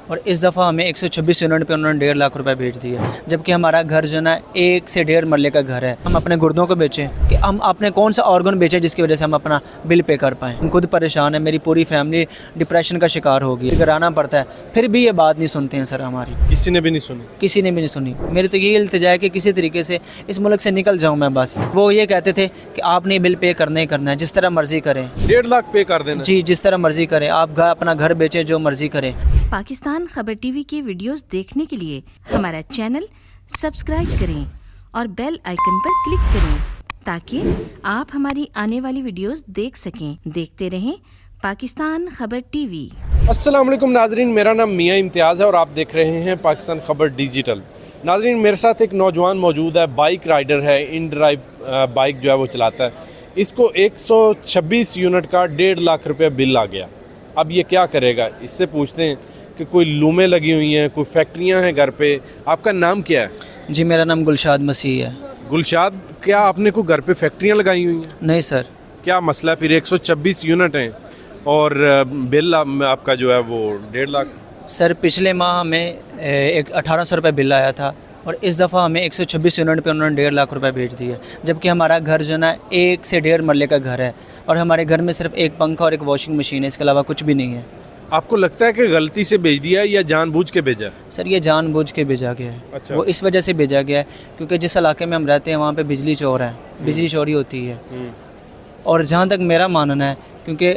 और इस दफ़ा हमें 126 यूनिट पे उन्होंने 1.5 लाख रुपए भेज दिए, जबकि हमारा घर जो है ना 1 से 1.5 मरले का घर है। हम अपने गुर्दों को बेचें कि हम अपने कौन सा ऑर्गन बेचें जिसकी वजह से हम अपना बिल पे कर पाएँ। हम खुद परेशान है, मेरी पूरी फैमिली डिप्रेशन का शिकार होगी, कराना पड़ता है, फिर भी ये बात नहीं सुनते हैं सर हमारी। किसी ने भी नहीं सुनी? किसी ने भी नहीं सुनी। मेरी तो ये इल्तिजा है कि किसी तरीके से इस मुल्क से निकल जाऊँ मैं बस। वो ये कहते थे कि आपने बिल पे करना ही करना है, जिस तरह मर्जी करें। 1.5 लाख पे कर देना? जी, जिस तरह मर्जी करें, आप अपना घर बेचें, जो मर्जी करें। पाकिस्तान खबर टीवी के वीडियोस देखने के लिए हमारा चैनल सब्सक्राइब करें और बेल आइकन पर क्लिक करें ताकि आप हमारी आने वाली वीडियोस देख सकें। देखते रहें पाकिस्तान खबर टीवी। अस्सलाम वालेकुम नाजरीन, मेरा नाम मियाँ इम्तियाज़ है और आप देख रहे हैं पाकिस्तान खबर डिजिटल। नाजरीन, मेरे साथ एक नौजवान मौजूद है, बाइक राइडर है, इन ड्राइव बाइक जो है वो चलाता है। इसको 126 यूनिट का 1.5 लाख रुपये बिल आ गया। अब ये क्या करेगा, इससे पूछते हैं कि कोई लूमें लगी हुई हैं, कोई फैक्ट्रियां हैं घर पे। आपका नाम क्या है? जी, मेरा नाम गुलशाद मसीह है। गुलशाद, क्या आपने कोई घर पे फैक्ट्रियां लगाई हुई हैं? नहीं सर। क्या मसला है फिर? 126 यूनिट हैं और बिल आपका जो है वो 1.5 लाख। सर, पिछले माह हमें एक 1800 रुपये बिल आया था और इस दफ़ा हमें 126 यूनिट पे उन्होंने 1.5 लाख रुपए भेज दिए, जबकि हमारा घर जो है ना 1 से 1.5 मरले का घर है और हमारे घर में सिर्फ एक पंखा और एक वॉशिंग मशीन है, इसके अलावा कुछ भी नहीं है। आपको लगता है कि गलती से भेज दिया है या जानबूझ के भेजा? सर, ये जानबूझ के भेजा गया है। अच्छा। वो इस वजह से भेजा गया है क्योंकि जिस इलाके में हम रहते हैं वहाँ पे बिजली चोर है, बिजली चोरी होती है। और जहाँ तक मेरा मानना है, क्योंकि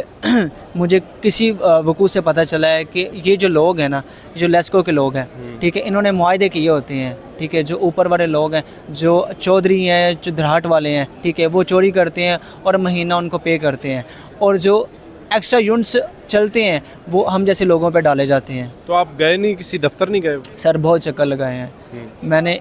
मुझे किसी वकूफ़ से पता चला है कि ये जो लोग हैं ना, जो लेस्को के लोग हैं, ठीक है, इन्होंने मुआहदे किए होते हैं, ठीक है। जो ऊपर वाले लोग हैं, जो चौधरी हैं, जो धराट वाले हैं, ठीक है, वो चोरी करते हैं और महीना उनको पे करते हैं, और जो एक्स्ट्रा यूनिट्स चलते हैं वो हम जैसे लोगों पे डाले जाते हैं। तो आप गए नहीं, किसी दफ्तर नहीं गए? सर, बहुत चक्कर लगाए हैं मैंने।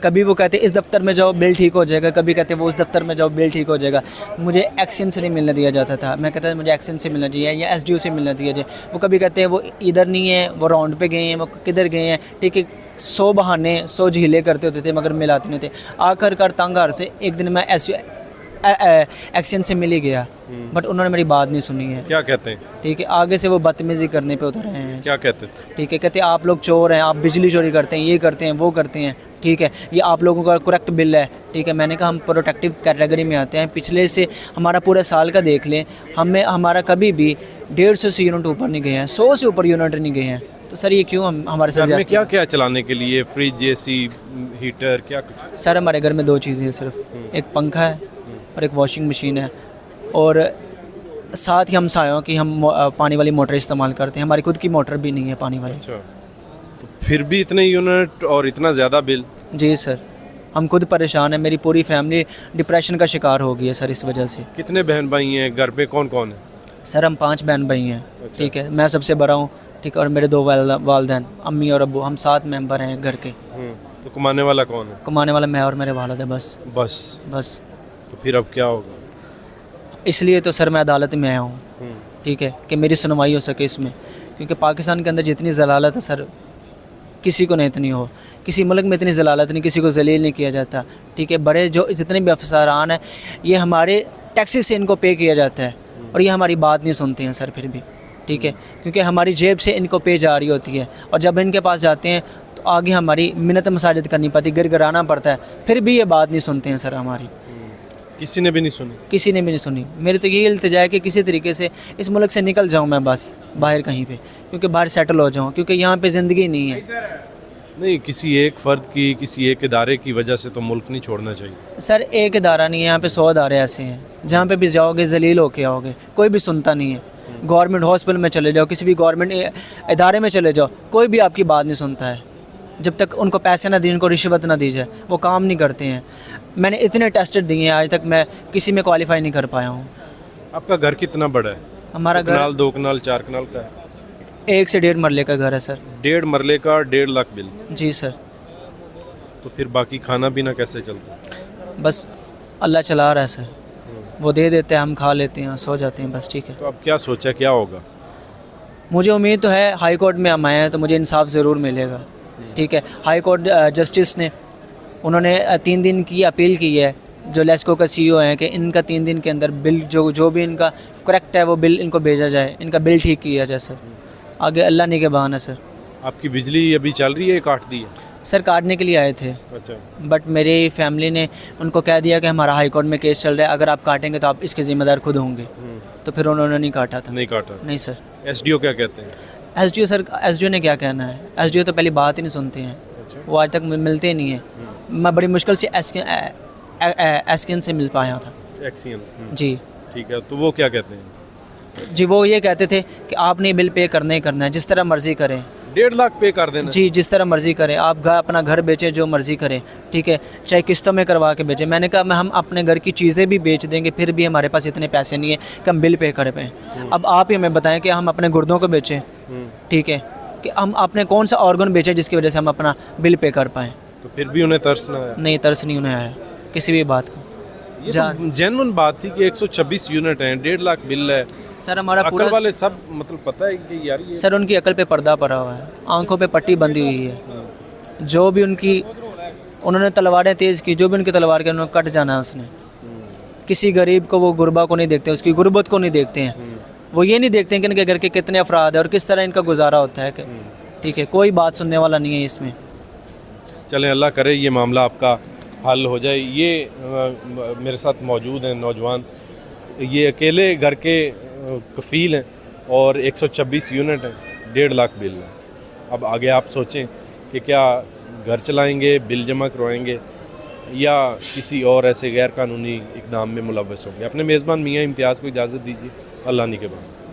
कभी वो कहते इस दफ्तर में जाओ बिल ठीक हो जाएगा, कभी कहते वो उस दफ्तर में जाओ बिल ठीक हो जाएगा। मुझे एक्शन से नहीं मिलने दिया जाता था, मैं कहता था मुझे एक्शन से मिलना चाहिए या SDO से मिलना चाहिए। वो कभी कहते हैं वो इधर नहीं है, वो राउंड पे गए हैं, वो किधर गए हैं, ठीक है। 100 बहाने, 100 झीले करते होते थे मगर मिलाते नहीं थे। आखिरकार तंग हार से एक दिन मैं एक्शन से मिल ही गया, बट उन्होंने मेरी बात नहीं सुनी है। क्या कहते हैं? ठीक है, आगे से वो बदतमीज़ी करने पे उतर रहे हैं। क्या कहते थे? ठीक है, कहते आप लोग चोर हैं, आप बिजली चोरी करते हैं, ये करते हैं, वो करते हैं, ठीक है, ये आप लोगों का करेक्ट बिल है, ठीक है। मैंने कहा हम प्रोटेक्टिव कैटेगरी में आते हैं, पिछले से हमारा पूरे साल का देख लें, हमारा कभी भी 150 से यूनिट ऊपर नहीं गए हैं, 100 से ऊपर यूनिट नहीं गए हैं। तो सर, ये क्यों हमारे साथ? घर में क्या क्या चलाने के लिए? फ्रिज, AC, हीटर, क्या कुछ? सर, हमारे घर में 2 चीज़ें हैं सिर्फ, एक पंखा है और एक वॉशिंग मशीन है, और साथ ही हम सायों की हम पानी वाली मोटर इस्तेमाल करते हैं। हमारी खुद की मोटर भी नहीं है पानी वाली। अच्छा, तो फिर भी इतने यूनिट और इतना ज़्यादा बिल? जी सर, हम खुद परेशान हैं, मेरी पूरी फैमिली डिप्रेशन का शिकार हो गई है सर इस वजह से। कितने बहन भाई हैं घर पे, कौन कौन है? सर, हम 5 बहन भाई हैं। अच्छा। ठीक है, मैं सबसे बड़ा हूँ, ठीक है, और मेरे 2 वालिदैन, अम्मी और अब्बू, हम 7 मेंबर हैं घर के। तो कमाने वाला कौन है? कमाने वाला मैं और मेरे वालिद है बस। बस। तो फिर अब क्या होगा? इसलिए तो सर मैं अदालत में आया हूँ, ठीक है, कि मेरी सुनवाई हो सके इसमें, क्योंकि पाकिस्तान के अंदर जितनी जलालत है सर, किसी को नहीं इतनी हो, किसी मुल्क में इतनी जलालत नहीं, किसी को जलील नहीं किया जाता, ठीक है। बड़े जो जितने भी अफसरान हैं, ये हमारे टैक्सेस से इनको पे किया जाता है और ये हमारी बात नहीं सुनते हैं सर फिर भी, ठीक है, क्योंकि हमारी जेब से इनको पे जा रही होती है, और जब इनके पास जाते हैं तो आगे हमारी मिन्नत मसाजिद करनी पड़ती, गिरगिराना पड़ता है, फिर भी ये बात नहीं सुनते हैं सर हमारी। किसी ने भी नहीं सुनी? किसी ने भी नहीं सुनी। मेरी तो ये इल्तिजा है कि किसी तरीके से इस मुल्क से निकल जाऊं मैं बस बाहर कहीं पे, क्योंकि बाहर सेटल हो जाऊं, क्योंकि यहाँ पे ज़िंदगी नहीं है। नहीं, किसी एक फ़र्द की, किसी एक इदारे की वजह से तो मुल्क नहीं छोड़ना चाहिए। सर, एक इदारा नहीं है, यहाँ पे 100 इदारे ऐसे हैं जहाँ पे भी जाओगे जलील होके आओगे, कोई भी सुनता नहीं है। गवर्नमेंट हॉस्पिटल में चले जाओ, किसी भी गवर्नमेंट इदारे में चले जाओ, कोई भी आपकी बात नहीं सुनता है। जब तक उनको पैसे ना दिए, उनको रिश्वत ना दी जाए, वो काम नहीं करते हैं। मैंने इतने टेस्ट दिए हैं, आज तक मैं किसी में क्वालिफाई नहीं कर पाया हूँ। आपका घर कितना बड़ा है? हमारा घर कनाल, 2 कनाल, 4 कनाल का है? 1 से 1.5 मरले का घर है सर। 1.5 मरले का 1.5 लाख बिल? जी सर। तो फिर बाकी खाना पीना कैसे चलता है? बस अल्लाह चला रहा है सर, वो दे देते हैं, हम खा लेते हैं, सो जाते हैं बस, ठीक है। तो अब क्या सोचा, क्या होगा? मुझे उम्मीद तो है हाई कोर्ट में हम आए हैं तो मुझे इंसाफ ज़रूर मिलेगा, ठीक है। हाई कोर्ट जस्टिस ने, उन्होंने 3 दिन की अपील की है, जो लेस्को का CEO है, कि इनका 3 दिन के अंदर बिल जो भी इनका करेक्ट है वो बिल इनको भेजा जाए, इनका बिल ठीक किया जाए सर। आगे अल्लाह निगहबान है सर। आपकी बिजली अभी चल रही है, काट दी है? सर काटने के लिए आए थे, अच्छा। बट मेरी फैमिली ने उनको कह दिया कि हमारा हाई कोर्ट में केस चल रहा है, अगर आप काटेंगे तो आप इसके ज़िम्मेदार खुद होंगे। तो फिर उन्होंने नहीं काटा था। नहीं काटा। नहीं सर। एसडीओ क्या कहते हैं? एसडीओ सर, एसडीओ ने क्या कहना है? एसडीओ तो पहली बात ही नहीं सुनते हैं, अच्छा। वो आज तक मिलते ही नहीं है। मैं बड़ी मुश्किल से एसकेन से मिल पाया था। एक्सियन। जी ठीक है, तो वो क्या कहते हैं? जी, वो ये कहते थे कि आपने बिल पे करना ही करना है, जिस तरह मर्ज़ी करें। 1.5 लाख पे कर देना। जी, जिस तरह मर्ज़ी करें आप, अपना घर बेचें, जो मर्ज़ी करें, ठीक है, चाहे किस्तों में करवा के बेचें। मैंने कहा हम अपने घर की चीज़ें भी बेच देंगे, फिर भी हमारे पास इतने पैसे नहीं है कि हम बिल पे कर पाएँ। अब आप ही हमें बताएं कि हम अपने गुर्दों को बेचें, ठीक है, कि हम अपने कौन सा ऑर्गन बेचें जिसकी वजह से हम अपना बिल पे कर पाएँ। तो फिर भी उन्हें तरस ना आया? नहीं, तरस नहीं उन्हें आया किसी भी बात का। ये तो जेन्युइन बात थी कि 126 यूनिट हैं, 1.5 लाख बिल है। सर हमारा अकल पूरा वाले सब मतलब पता है कि यार ये सर उनकी अकल पे पर्दा पड़ा हुआ है, आंखों पे पट्टी बंधी हुई है। जो भी उनकी उन्होंने तलवारें तेज़ की, जो भी उनकी तलवार के उन्होंने कट जाना है उसने। किसी गरीब को, वो गुरबा को नहीं देखते, उसकी गुर्बत को नहीं देखते हैं। वो ये नहीं देखते हैं कि इनके घर के कितने अफराद हैं और किस तरह इनका गुजारा होता है। ठीक है, कोई बात सुनने वाला नहीं है इसमें। चलें, अल्लाह करे ये मामला आपका हल हो जाए। ये मेरे साथ मौजूद हैं नौजवान, ये अकेले घर के कफ़ील हैं और 126 यूनिट हैं, 1.5 लाख बिल है। अब आगे आप सोचें कि क्या घर चलाएंगे, बिल जमा करवाएंगे या किसी और ऐसे गैर कानूनी इक़दाम में मुलव्वस होंगे। अपने मेज़बान मियाँ इम्तियाज़ को इजाज़त दीजिए। अल्लाह ने के बाद।